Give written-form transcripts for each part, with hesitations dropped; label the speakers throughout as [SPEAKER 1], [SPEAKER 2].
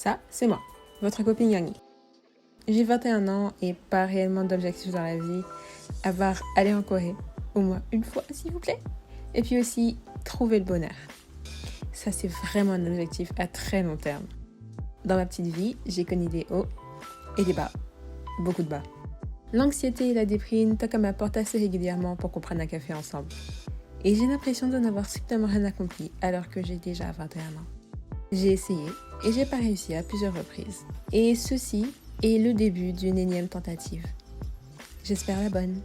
[SPEAKER 1] Ça, c'est moi, votre copine Yanni. J'ai 21 ans et pas réellement d'objectifs dans la vie, à part aller en Corée, au moins une fois s'il vous plaît, et puis aussi trouver le bonheur. Ça, c'est vraiment un objectif à très long terme. Dans ma petite vie, j'ai connu des hauts et des bas, beaucoup de bas. L'anxiété et la déprime toquent à ma porte assez régulièrement pour qu'on prenne un café ensemble. Et j'ai l'impression de n'avoir strictement rien accompli alors que j'ai déjà 21 ans. J'ai essayé et j'ai pas réussi à plusieurs reprises. Et ceci est le début d'une énième tentative. J'espère la bonne.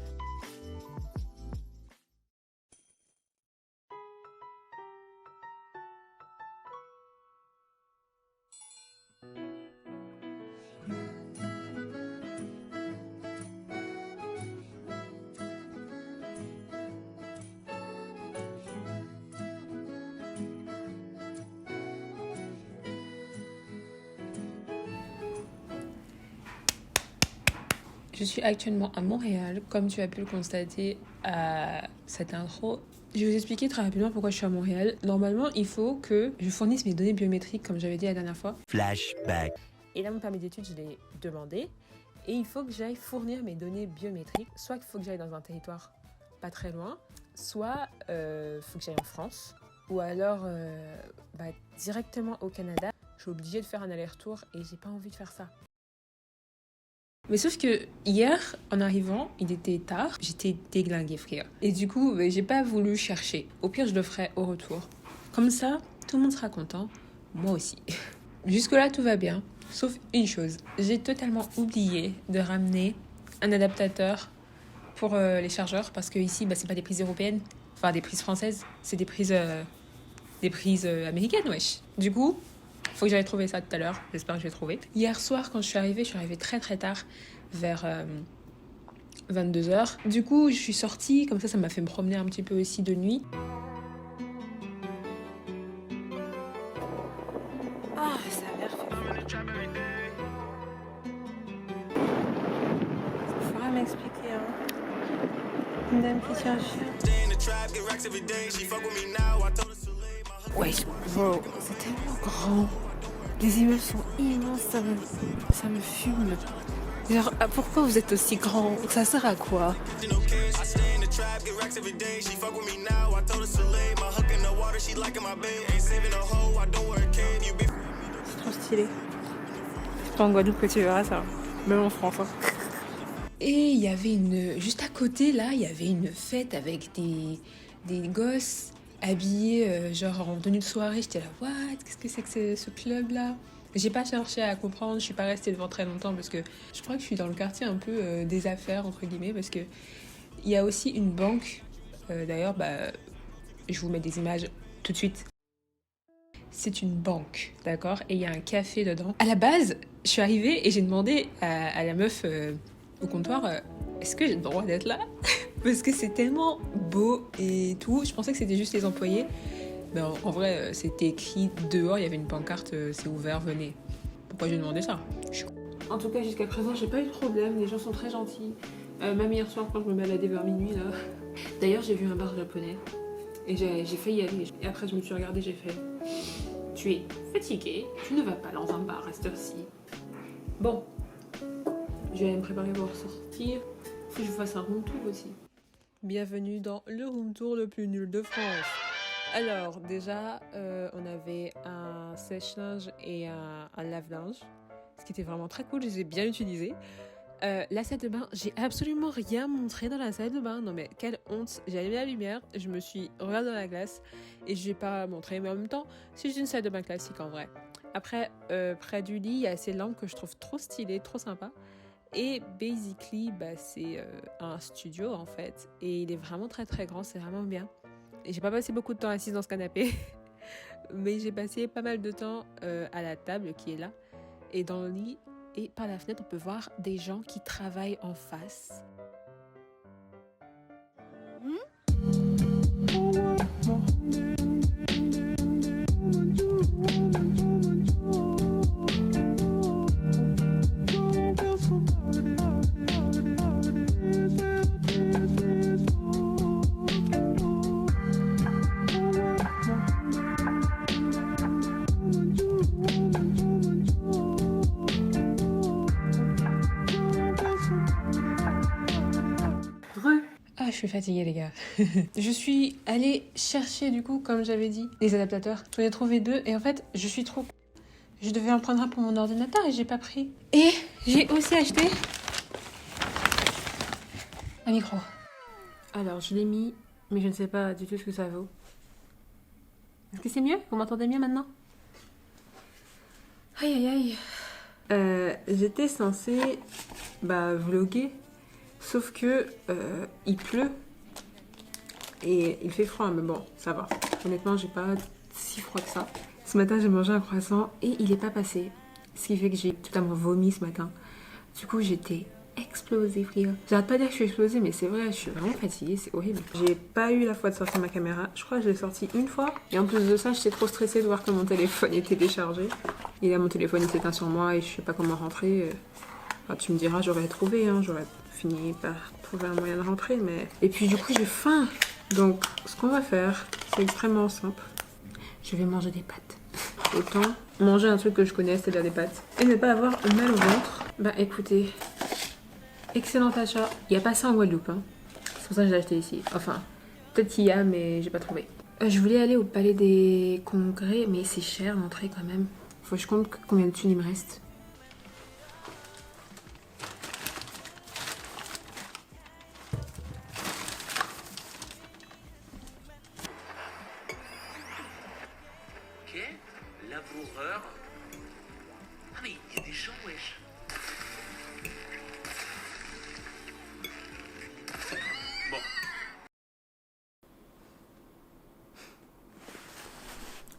[SPEAKER 1] Je suis actuellement à Montréal, comme tu as pu le constater à cette intro. Je vais vous expliquer très rapidement pourquoi je suis à Montréal. Normalement, il faut que je fournisse mes données biométriques, comme j'avais dit la dernière fois.
[SPEAKER 2] Flashback.
[SPEAKER 1] Et là, mon permis d'études, je l'ai demandé. Et il faut que j'aille fournir mes données biométriques. Soit il faut que j'aille dans un territoire pas très loin, soit il faut que j'aille en France. Ou alors directement au Canada. Je suis obligée de faire un aller-retour et j'ai pas envie de faire ça. Mais sauf que hier, en arrivant, il était tard, j'étais déglinguée, frère. Et du coup, j'ai pas voulu chercher. Au pire, je le ferai au retour. Comme ça, tout le monde sera content, moi aussi. Jusque-là, tout va bien, sauf une chose. J'ai totalement oublié de ramener un adaptateur pour les chargeurs, parce que ici, c'est pas des prises européennes, enfin des prises françaises, c'est des prises américaines, wesh. Du coup, faut que j'aille trouver ça tout à l'heure. J'espère que je vais trouver. Hier soir, quand je suis arrivée très très tard, vers 22h. Du coup, je suis sortie, comme ça m'a fait me promener un petit peu aussi de nuit. Ah, ça a l'air fait. Il faudra m'expliquer, hein. Une dame qui tient un chien. Ouais, bro, c'est tellement grand. Les immeubles sont immenses, ça me fume. Genre, pourquoi vous êtes aussi grand? Ça sert à quoi? C'est trop stylé. C'est pas en Guadeloupe que tu verras ça. Même en France. Hein. Et il y avait juste à côté, là, il y avait une fête avec des gosses habillés genre en tenue de soirée. J'étais là, what? Qu'est-ce que c'est que ce club-là? J'ai pas cherché à comprendre, je suis pas restée devant très longtemps parce que je crois que je suis dans le quartier un peu des affaires, entre guillemets, parce que il y a aussi une banque. D'ailleurs, je vous mets des images tout de suite. C'est une banque, d'accord? Et il y a un café dedans. À la base, je suis arrivée et j'ai demandé à la meuf au comptoir, est-ce que j'ai le droit d'être là? Parce que c'est tellement beau et tout. Je pensais que c'était juste les employés. Mais en vrai, c'était écrit dehors, il y avait une pancarte, c'est ouvert, venez. Pourquoi j'ai demandé ça? En tout cas, jusqu'à présent, j'ai pas eu de problème. Les gens sont très gentils. Même hier soir, quand je me baladais vers minuit, là. D'ailleurs, j'ai vu un bar japonais. Et j'ai failli y aller. Et après, je me suis regardée, j'ai fait... Tu es fatiguée, tu ne vas pas dans un bar à cette heure-ci. Bon, je vais me préparer pour sortir. Faut que je fasse un room tour aussi. Bienvenue dans le room tour le plus nul de France. Alors, déjà, on avait un sèche-linge et un lave-linge, ce qui était vraiment très cool, je les ai bien utilisés. La salle de bain, j'ai absolument rien montré dans la salle de bain. Non mais quelle honte, j'ai allumé la lumière, je me suis regardée dans la glace et je n'ai pas montré. Mais en même temps, c'est juste une salle de bain classique en vrai. Après, près du lit, il y a ces lampes que je trouve trop stylées, trop sympa. Et basically, c'est un studio en fait. Et il est vraiment très très grand, c'est vraiment bien. Et j'ai pas passé beaucoup de temps assise dans ce canapé, mais j'ai passé pas mal de temps à la table qui est là et dans le lit. Et par la fenêtre, on peut voir des gens qui travaillent en face. je suis fatiguée les gars. Je suis allée chercher du coup, comme j'avais dit, les adaptateurs. J'en ai trouvé 2 et en fait, je suis trop... Je devais en prendre un pour mon ordinateur et j'ai pas pris. Et j'ai aussi acheté un micro. Alors, je l'ai mis, mais je ne sais pas du tout ce que ça vaut. Est-ce que c'est mieux? Vous m'entendez mieux maintenant? Aïe aïe aïe. J'étais censée vlogger, sauf que il pleut et il fait froid, mais bon, ça va. Honnêtement, j'ai pas si froid que ça. Ce matin, j'ai mangé un croissant et il est pas passé, ce qui fait que j'ai totalement vomi ce matin. Du coup, j'étais explosée, frère. J'arrête pas de dire que je suis explosée, mais c'est vrai, je suis vraiment fatiguée, c'est horrible. J'ai pas eu la foi de sortir ma caméra. Je crois que je l'ai sortie une fois. Et en plus de ça, j'étais trop stressée de voir que mon téléphone était déchargé. Et là, mon téléphone il s'éteint sur moi et je sais pas comment rentrer. Enfin, tu me diras, j'aurais trouvé, hein, j'aurais fini par trouver un moyen de rentrer, mais... Et puis du coup, j'ai faim. Donc, ce qu'on va faire, c'est extrêmement simple. Je vais manger des pâtes. Autant manger un truc que je connais, c'est-à-dire des pâtes. Et ne pas avoir mal au ventre. Bah écoutez, excellent achat. Il n'y a pas ça en Guadeloupe, hein. C'est pour ça que je l'ai acheté ici. Enfin, peut-être qu'il y a, mais j'ai pas trouvé. Je voulais aller au Palais des Congrès, mais c'est cher l'entrée quand même. Faut que je compte combien de thunes il me reste.
[SPEAKER 2] Ok, laboureur. Ah mais il y a des gens, wesh. Bon.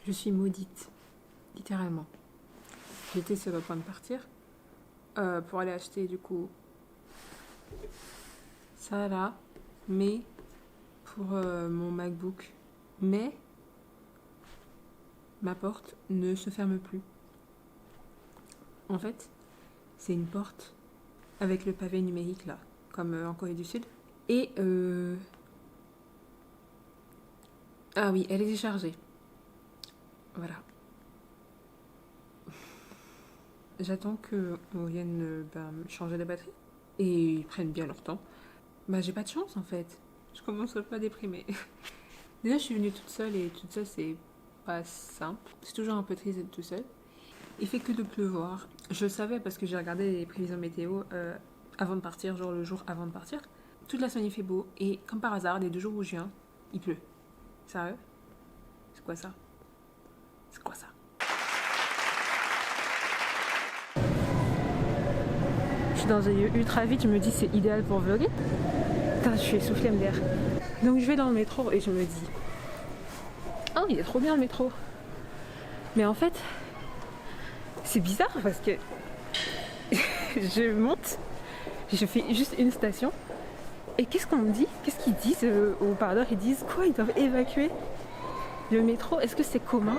[SPEAKER 1] Je suis maudite, littéralement. J'étais sur le point de partir pour aller acheter du coup ça là, mais pour mon MacBook. Mais ma porte ne se ferme plus. En fait, c'est une porte avec le pavé numérique là, comme en Corée du Sud. Et ah oui, elle est déchargée. Voilà. J'attends qu'on vienne changer la batterie. Et ils prennent bien leur temps. Bah j'ai pas de chance en fait. Je commence à pas déprimer. Déjà je suis venue toute seule et toute seule c'est pas simple. C'est toujours un peu triste d'être toute seule. Il fait que de pleuvoir. Je le savais parce que j'ai regardé les prévisions météo avant de partir, genre le jour avant de partir. Toute la semaine il fait beau et comme par hasard, les 2 jours où je viens, il pleut. Sérieux? C'est quoi ça? C'est quoi ça? Je suis dans un lieu ultra vite, je me dis c'est idéal pour vlogger. Putain, je suis essoufflée MDR. Donc je vais dans le métro et je me dis oh il est trop bien le métro. Mais en fait c'est bizarre parce que je monte, je fais juste une station et qu'est-ce qu'on me dit? Qu'est-ce qu'ils disent au haut-parleur? Ils disent quoi? Ils doivent évacuer le métro. Est-ce que c'est commun?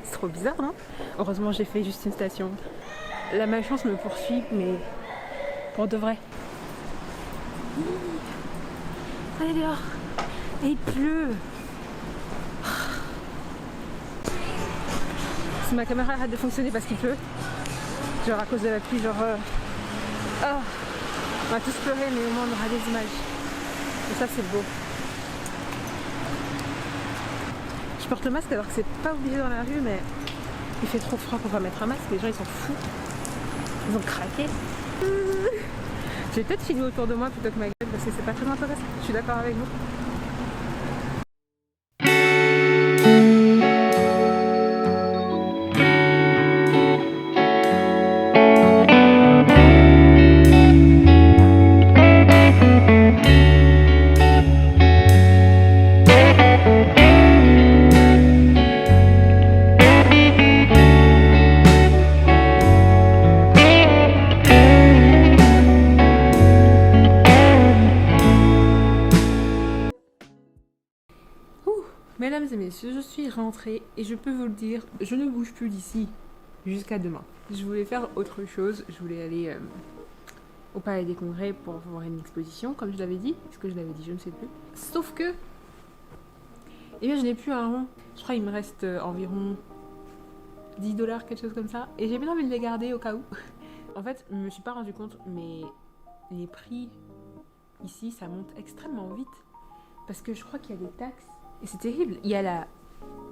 [SPEAKER 1] C'est trop bizarre, non? Heureusement j'ai fait juste une station. La malchance me poursuit, mais pour de vrai. Allez dehors. Et il pleut. Si ma caméra arrête de fonctionner parce qu'il pleut, genre à cause de la pluie, genre... Oh, on va tous pleurer, mais au moins on aura des images. Et ça c'est beau. Je porte le masque alors que c'est pas obligé dans la rue, mais il fait trop froid pour pas mettre un masque. Les gens ils sont fous. Ils ont craqué. Je vais peut-être filmer autour de moi plutôt que ma gueule parce que c'est pas très intéressant. Je suis d'accord avec vous. Mesdames et messieurs, je suis rentrée et je peux vous le dire, je ne bouge plus d'ici jusqu'à demain. Je voulais faire autre chose, je voulais aller au Palais des Congrès pour voir une exposition, comme je l'avais dit. Est-ce que je l'avais dit? Je ne sais plus. Sauf que, eh bien je n'ai plus un rond. Je crois qu'il me reste environ 10 $, quelque chose comme ça. Et j'ai bien envie de les garder au cas où. En fait, je me suis pas rendu compte, mais les prix ici, ça monte extrêmement vite. Parce que je crois qu'il y a des taxes. Et c'est terrible. Il y a la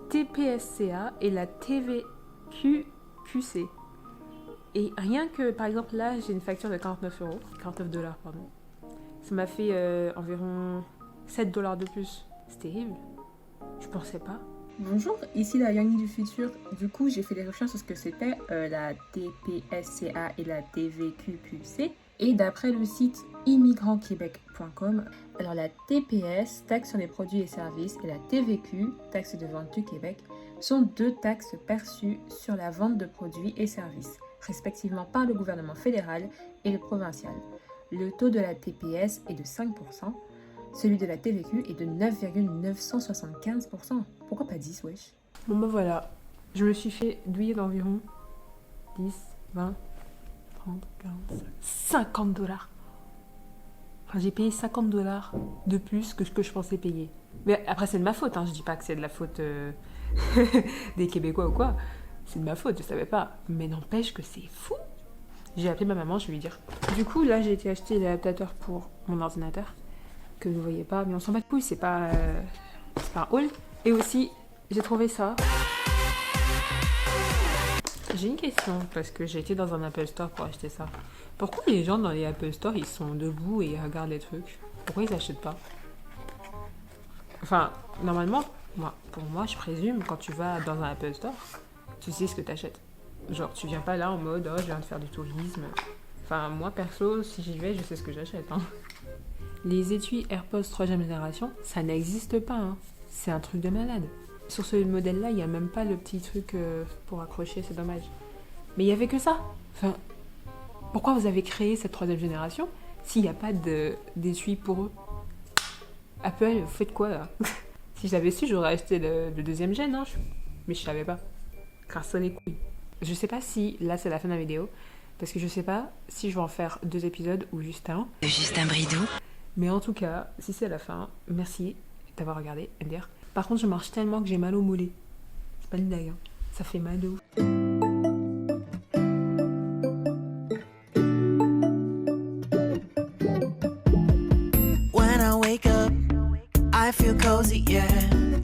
[SPEAKER 1] TPSCA et la TVQQC. Et rien que, par exemple, là, j'ai une facture de 49 $, pardon. Ça m'a fait environ 7 $ de plus. C'est terrible. Je pensais pas.
[SPEAKER 3] Bonjour, ici la Yang du futur. Du coup, j'ai fait des recherches sur ce que c'était la TPSCA et la TVQQC. Et d'après le site immigrantquebec.com, alors la TPS, taxe sur les produits et services, et la TVQ, taxe de vente du Québec, sont 2 taxes perçues sur la vente de produits et services, respectivement par le gouvernement fédéral et le provincial. Le taux de la TPS est de 5%, celui de la TVQ est de 9,975%. Pourquoi pas 10, wesh?
[SPEAKER 1] Bon bah voilà, je me suis fait douiller d'environ 10, 20, 30, 40, 50 $. Enfin, j'ai payé 50 $ de plus que ce que je pensais payer. Mais après, c'est de ma faute, hein. Je dis pas que c'est de la faute des Québécois ou quoi. C'est de ma faute, je savais pas. Mais n'empêche que c'est fou. J'ai appelé ma maman, je vais lui dire. Du coup, là, j'ai été acheter l'adaptateur pour mon ordinateur, que vous voyez pas, mais on s'en bat de couilles, c'est pas un haul. Et aussi, j'ai trouvé ça. J'ai une question, parce que j'ai été dans un Apple Store pour acheter ça. Pourquoi les gens dans les Apple Store, ils sont debout et ils regardent les trucs? Pourquoi ils achètent pas? Enfin, normalement, pour moi, je présume, quand tu vas dans un Apple Store, tu sais ce que t'achètes. Genre, tu viens pas là en mode, oh, je viens de faire du tourisme. Enfin, moi, perso, si j'y vais, je sais ce que j'achète, hein. Les étuis AirPods 3e génération, ça n'existe pas, hein. C'est un truc de malade. Sur ce modèle-là, il n'y a même pas le petit truc pour accrocher, c'est dommage. Mais il n'y avait que ça. Enfin, pourquoi vous avez créé cette 3e génération s'il n'y a pas d'étui pour eux? Apple, vous faites quoi là? Si j'avais su, j'aurais acheté le 2e gen, hein. Mais je savais pas. Grâce les couilles. Je sais pas si là c'est la fin de la vidéo, parce que je sais pas si je vais en faire 2 épisodes ou juste un.
[SPEAKER 4] Justin Bridou.
[SPEAKER 1] Mais en tout cas, si c'est la fin, merci d'avoir regardé, MDR. Par contre, je marche tellement que j'ai mal au mollet. C'est pas une blague, hein. Ça fait mal de ouf.
[SPEAKER 4] When I wake up, I feel cozy, yeah.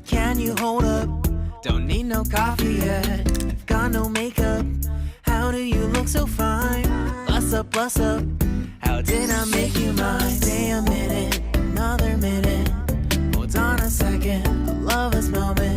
[SPEAKER 4] Can you hold up? Don't need no coffee yet. I've got no makeup. How do you look so fine? Bust up, bust up. How did I make you mine? Stay a minute, another minute. Hold on a second, a lover's moment.